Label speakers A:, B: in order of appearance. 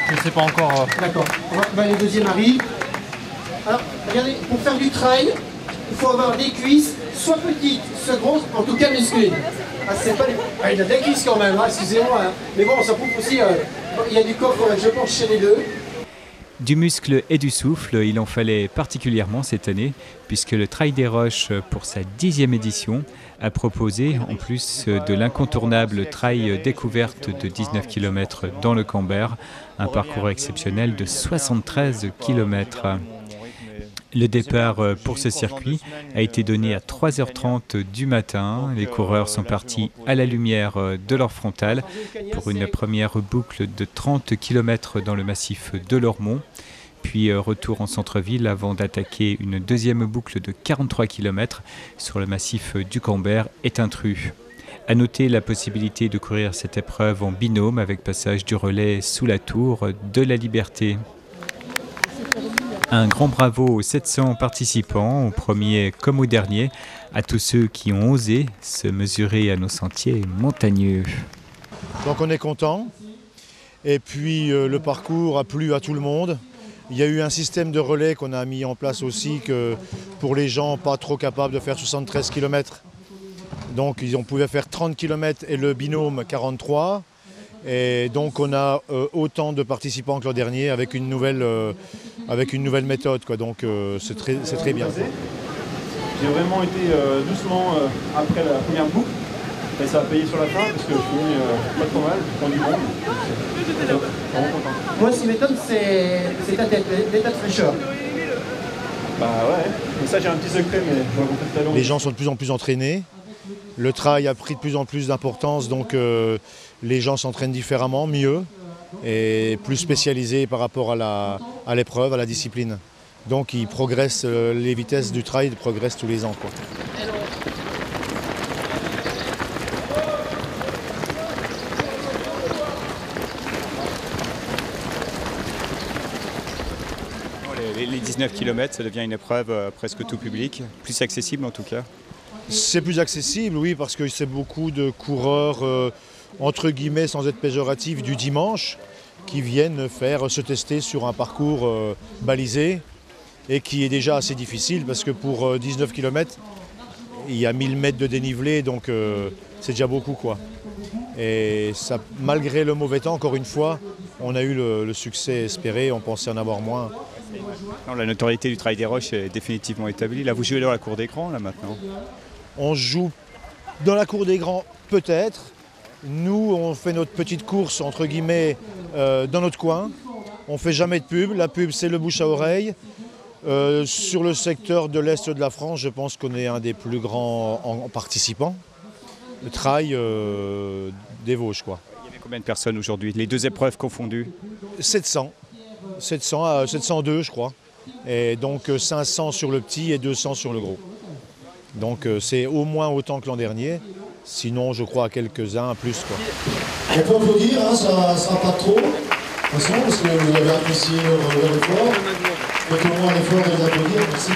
A: Je ne sais pas encore.
B: D'accord. Le deuxième arrive. Alors, regardez, pour faire du trail, il faut avoir des cuisses, soit petites, soit grosses, en tout cas musclées. Ah, c'est pas les... ah, il a des cuisses quand même, hein, excusez-moi. Hein. Mais bon, ça prouve aussi, il y a du coffre, je pense, chez les deux.
C: Du muscle et du souffle, il en fallait particulièrement cette année, puisque le Trail des Roches, pour sa 10e édition, a proposé, en plus de l'incontournable trail découverte de 19 km dans le Camber, un parcours exceptionnel de 73 km. Le départ pour ce circuit a été donné à 3h30 du matin. Les coureurs sont partis à la lumière de leur frontale pour une première boucle de 30 km dans le massif de l'Ormont. Puis retour en centre-ville avant d'attaquer une deuxième boucle de 43 km sur le massif du Camber et Tintru. À noter la possibilité de courir cette épreuve en binôme avec passage du relais sous la tour de la Liberté. Un grand bravo aux 700 participants, au premier comme au dernier, à tous ceux qui ont osé se mesurer à nos sentiers montagneux.
D: Donc on est content. Et puis le parcours a plu à tout le monde. Il y a eu un système de relais qu'on a mis en place aussi que pour les gens pas trop capables de faire 73 km. Donc on pouvait faire 30 km et le binôme 43. Et donc on a autant de participants que l'an dernier avec une nouvelle méthode, quoi. Donc c'est très bien.
E: J'ai vraiment été doucement après la première boucle et ça a payé sur la fin parce que je finis pas trop mal, je prends du monde.
B: Moi ce qui m'étonne c'est ta tête, l'état de fraîcheur.
E: Bah ouais, mais ça j'ai un petit secret mais je vais raconter tout à l'heure.
D: Les gens sont de plus en plus entraînés. Le trail a pris de plus en plus d'importance, donc les gens s'entraînent différemment, mieux, et plus spécialisés par rapport à l'épreuve, à la discipline. Donc ils progressent, les vitesses du trail progressent tous les ans, quoi.
C: Les 19 km, ça devient une épreuve presque tout public, plus accessible en tout cas.
D: C'est plus accessible, oui, parce que c'est beaucoup de coureurs, entre guillemets, sans être péjoratifs, du dimanche, qui viennent se tester sur un parcours balisé et qui est déjà assez difficile parce que pour 19 km, il y a 1000 mètres de dénivelé, donc c'est déjà beaucoup, quoi. Et ça, malgré le mauvais temps, encore une fois, on a eu le succès espéré, on pensait en avoir moins.
C: Non, la notoriété du Trail des Roches est définitivement établie. Là, vous jouez dans la cour des grands, là, maintenant?
D: On joue dans la cour des grands, peut-être. Nous, on fait notre petite course, entre guillemets, dans notre coin. On ne fait jamais de pub. La pub, c'est le bouche à oreille. Sur le secteur de l'Est de la France, je pense qu'on est un des plus grands participants. Le trail des Vosges, quoi.
C: Il y avait combien de personnes aujourd'hui, les deux épreuves confondues?
D: 700 à 702, je crois. Et donc 500 sur le petit et 200 sur le gros. Donc c'est au moins autant que l'an dernier. Sinon, je crois à quelques-uns plus, quoi.
F: On peut applaudir, hein, ça ne sera pas trop. De toute façon, parce que vous avez apprécié l'effort. Faites au moins l'effort de les applaudir, merci.